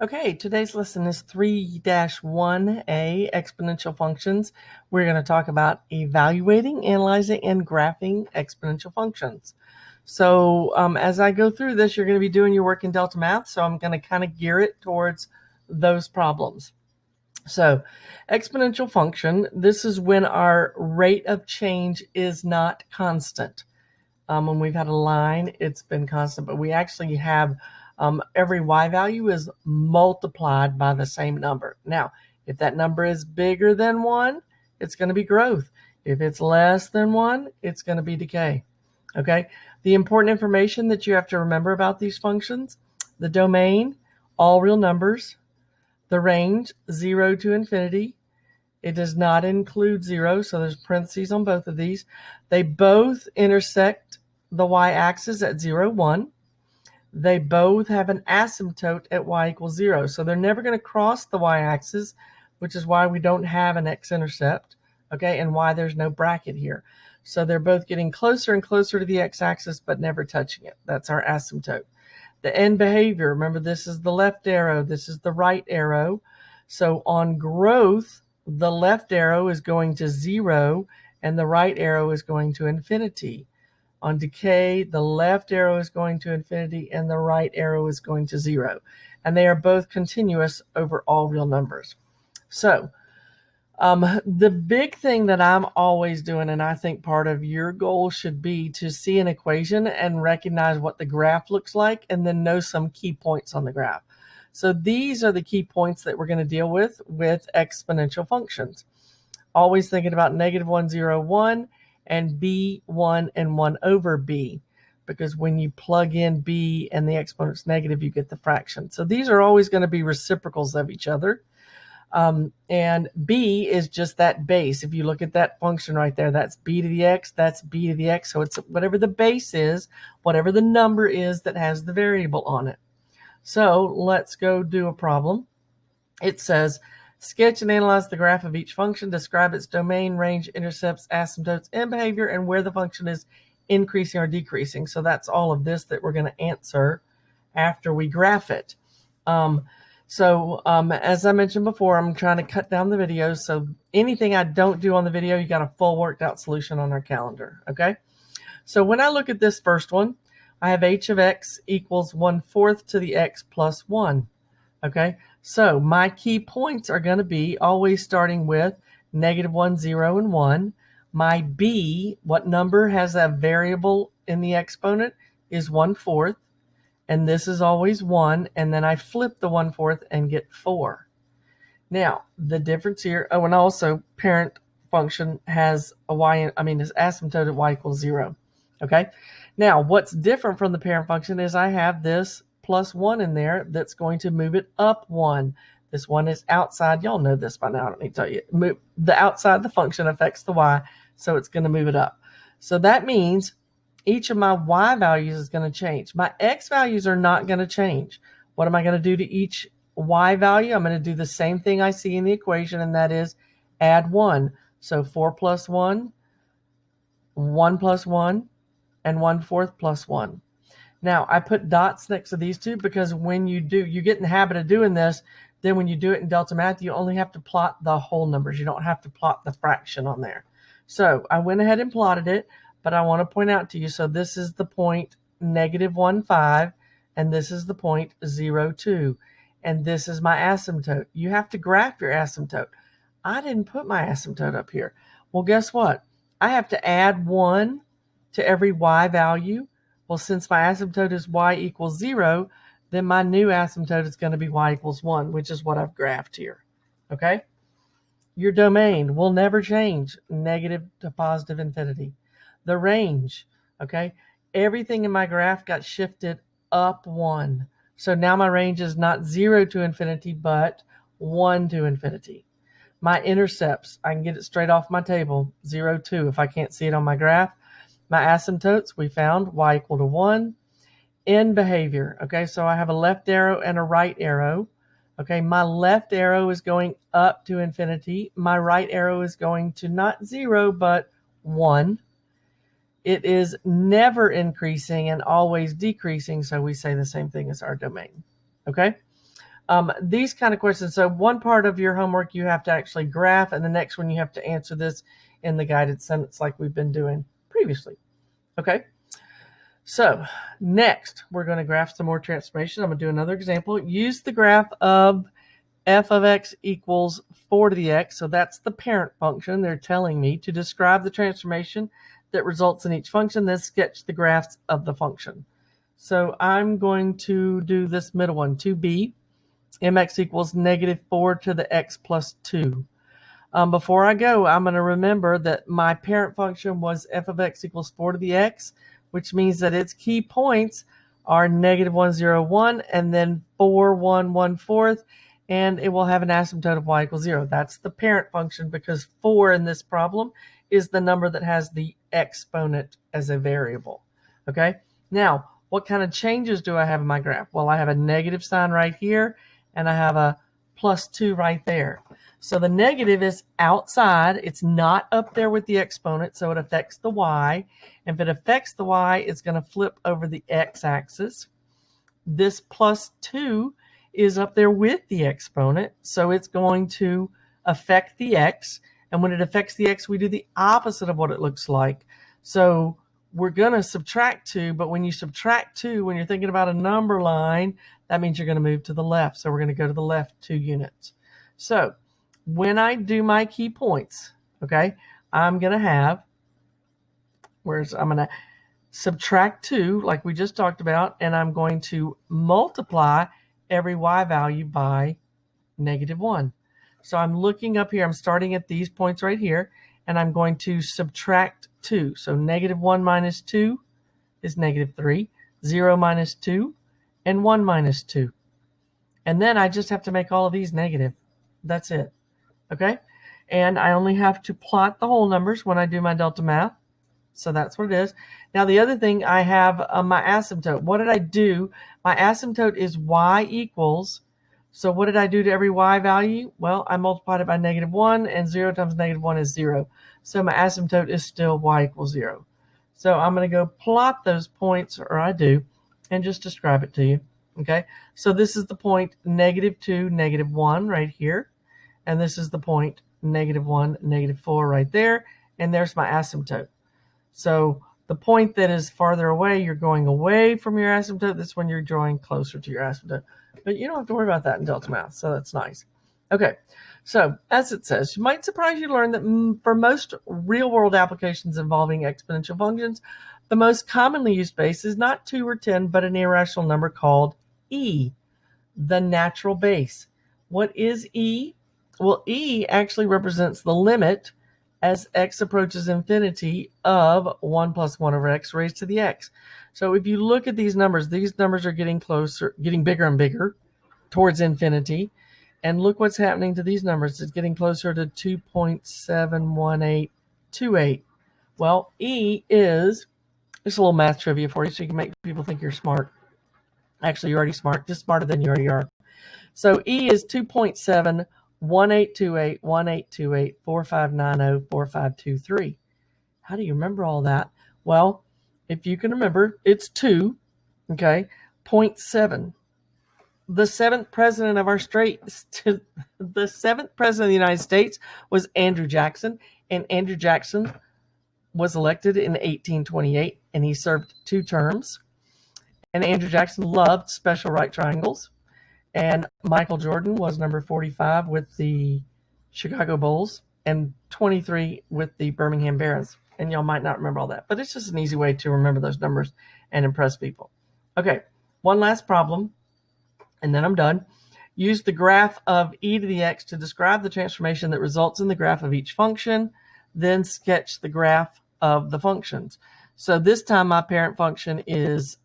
Okay, today's lesson is 3-1A, exponential functions. We're going to talk about evaluating, analyzing, and graphing exponential functions. So as I go through this, you're going to be doing your work in Delta Math, so I'm going to kind of gear it towards those problems. So exponential function, this is when our rate of change is not constant. When we've had a line, it's been constant, but we actually have every y value is multiplied by the same number. Now, if that number is bigger than 1, it's going to be growth. If it's less than 1, it's going to be decay. Okay? The important information that you have to remember about these functions: the domain, all real numbers; the range, 0 to infinity. It does not include 0, so there's parentheses on both of these. They both intersect the y-axis at 0, 1. They both have an asymptote at y equals 0. So they're never going to cross the y-axis, which is why we don't have an x-intercept, okay, and why there's no bracket here. So they're both getting closer and closer to the x-axis, but never touching it. That's our asymptote. The end behavior, remember, this is the left arrow, this is the right arrow. So on growth, the left arrow is going to 0, and the right arrow is going to infinity. On decay, the left arrow is going to infinity and the right arrow is going to 0. And they are both continuous over all real numbers. So the big thing that I'm always doing, and I think part of your goal should be to see an equation and recognize what the graph looks like and then know some key points on the graph. So these are the key points that we're going to deal with exponential functions. Always thinking about -1, 0, 1, and b, 1, and 1 over b, because when you plug in b and the exponent's negative, you get the fraction. So these are always going to be reciprocals of each other. And b is just that base. If you look at that function right there, that's b to the x, that's b to the x. So it's whatever the base is, whatever the number is that has the variable on it. So let's go do a problem. It says, sketch and analyze the graph of each function. Describe its domain, range, intercepts, asymptotes, and behavior, and where the function is increasing or decreasing. So that's all of this that we're going to answer after we graph it. As I mentioned before, I'm trying to cut down the videos. So anything I don't do on the video, you got a full worked out solution on our calendar. Okay. So when I look at this first one, I have h of x equals 1/4 to the x plus 1. Okay, so my key points are going to be always starting with -1, 0, and 1. My b, what number has that variable in the exponent, is 1/4. And this is always 1. And then I flip the 1/4 and get 4. Now, the difference here, oh, and also parent function has is asymptote at y equals 0. Okay, now what's different from the parent function is I have this plus 1 in there that's going to move it up 1. This one is outside. Y'all know this by now. I don't need to tell you. The outside the function affects the y, so it's going to move it up. So that means each of my y values is going to change. My x values are not going to change. What am I going to do to each y value? I'm going to do the same thing I see in the equation, and that is add 1. So 4 plus 1, 1 plus 1, and 1/4 plus 1. Now, I put dots next to these two because when you get in the habit of doing this, then when you do it in Delta Math, you only have to plot the whole numbers. You don't have to plot the fraction on there. So I went ahead and plotted it, but I want to point out to you, so this is the point -1, 5, and this is the point 0, 2, and this is my asymptote. You have to graph your asymptote. I didn't put my asymptote up here. Well, guess what? I have to add 1 to every y value. Well, since my asymptote is y equals 0, then my new asymptote is going to be y equals 1, which is what I've graphed here. Okay? Your domain will never change, negative to positive infinity. The range, okay? Everything in my graph got shifted up 1. So now my range is not 0 to infinity, but 1 to infinity. My intercepts, I can get it straight off my table, 0, 2, if I can't see it on my graph. My asymptotes, we found y equal to 1. End behavior, okay, so I have a left arrow and a right arrow. Okay, my left arrow is going up to infinity. My right arrow is going to not 0, but 1. It is never increasing and always decreasing, so we say the same thing as our domain. Okay, These kind of questions. So one part of your homework you have to actually graph, and the next one you have to answer this in the guided sentence like we've been doing previously. Okay. So next, we're going to graph some more transformation. I'm going to do another example. Use the graph of f of x equals 4 to the x. So that's the parent function. They're telling me to describe the transformation that results in each function, then sketch the graphs of the function. So I'm going to do this middle one, 2b, mx equals negative 4 to the x plus 2. Before I go, I'm going to remember that my parent function was f of x equals 4 to the x, which means that its key points are negative 1, 0, 1, and then 4, 1, 1/4, and it will have an asymptote of y equals 0. That's the parent function because 4 in this problem is the number that has the exponent as a variable. Okay, now what kind of changes do I have in my graph? Well, I have a negative sign right here, and I have a plus 2 right there. So the negative is outside. It's not up there with the exponent, so it affects the y. If it affects the y, it's going to flip over the x-axis. This plus 2 is up there with the exponent, so it's going to affect the x. And when it affects the x, we do the opposite of what it looks like. So we're going to subtract 2, but when you subtract 2, when you're thinking about a number line, that means you're going to move to the left. So we're going to go to the left 2 units. So when I do my key points, okay, I'm going to have, I'm going to subtract 2, like we just talked about, and I'm going to multiply every y value by negative 1. So I'm looking up here, I'm starting at these points right here, and I'm going to subtract 2. So negative 1 minus 2 is negative 3, 0 minus 2, and 1 minus 2. And then I just have to make all of these negative. That's it. Okay, and I only have to plot the whole numbers when I do my delta math. So that's what it is. Now the other thing I have my asymptote. What did I do? My asymptote is y equals. So what did I do to every y value? Well, I multiplied it by negative 1, and 0 times negative 1 is 0. So my asymptote is still y equals 0. So I'm going to go plot those points, or I do, and just describe it to you. Okay, so this is the point negative 2, negative 1 right here. And this is the point negative 1, negative 4 right there. And there's my asymptote. So the point that is farther away, you're going away from your asymptote. This one you're drawing closer to your asymptote. But you don't have to worry about that in delta math, so that's nice. Okay, so as it says, it might surprise you to learn that for most real-world applications involving exponential functions, the most commonly used base is not 2 or 10, but an irrational number called e, the natural base. What is e? Well, e actually represents the limit as x approaches infinity of 1 plus 1 over x raised to the x. So if you look at these numbers are getting closer, getting bigger and bigger towards infinity. And look what's happening to these numbers. It's getting closer to 2.71828. Well, e is, just a little math trivia for you so you can make people think you're smart. Actually, you're already smart, just smarter than you already are. So e is 2.71828, How do you remember all that? Well, if you can remember, it's 2, okay, 0.7. The seventh president of the seventh president of the United States was Andrew Jackson, and Andrew Jackson was elected in 1828, and he served 2 terms. And Andrew Jackson loved special right triangles. And Michael Jordan was number 45 with the Chicago Bulls and 23 with the Birmingham Barons. And y'all might not remember all that, but it's just an easy way to remember those numbers and impress people. Okay, one last problem, and then I'm done. Use the graph of e to the x to describe the transformation that results in the graph of each function, then sketch the graph of the functions. So this time my parent function is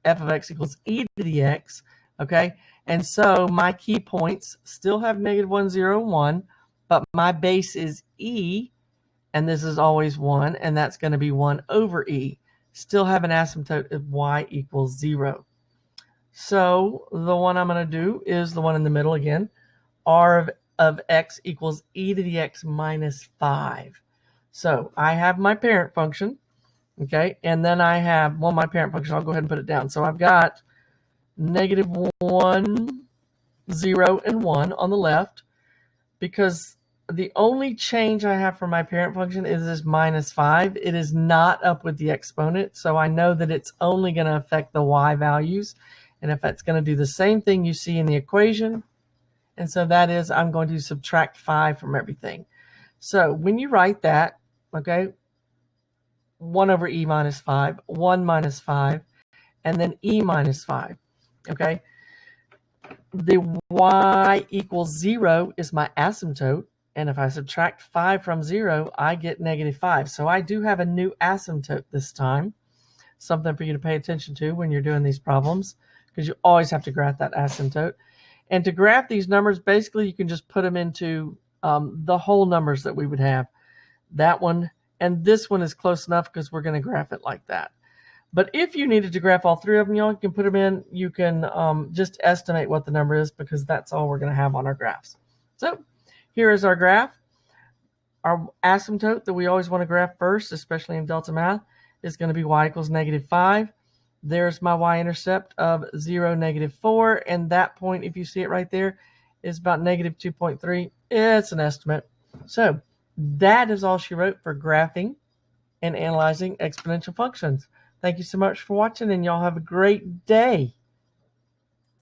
f of x equals e to the x, okay? And so my key points still have negative 1, 0, 1, but my base is e, and this is always 1, and that's going to be 1 over e. Still have an asymptote of y equals 0. So the one I'm going to do is the one in the middle again. R of x equals e to the x minus 5. So I have my parent function, okay, and then I have, well, my parent function, I'll go ahead and put it down. So I've got negative 1, 0 and 1 on the left, because the only change I have for my parent function is this minus 5. It is not up with the exponent, so I know that it's only going to affect the y values. And if it's going to do the same thing you see in the equation, and so that is I'm going to subtract 5 from everything. So when you write that, okay, 1 over e minus 5, 1 minus 5, and then e minus 5, okay? The y equals 0 is my asymptote, and if I subtract 5 from 0, I get negative 5. So I do have a new asymptote this time, something for you to pay attention to when you're doing these problems, because you always have to graph that asymptote. And to graph these numbers, basically you can just put them into the whole numbers that we would have. That one and this one is close enough because we're going to graph it like that. But if you needed to graph all three of them, you can put them in. You can just estimate what the number is, because that's all we're going to have on our graphs. So here is our graph. Our asymptote that we always want to graph first, especially in delta math, is going to be y equals negative 5. There's my y-intercept of 0, negative 4. And that point, if you see it right there, is about negative 2.3. It's an estimate. So that is all she wrote for graphing and analyzing exponential functions. Thank you so much for watching, and y'all have a great day.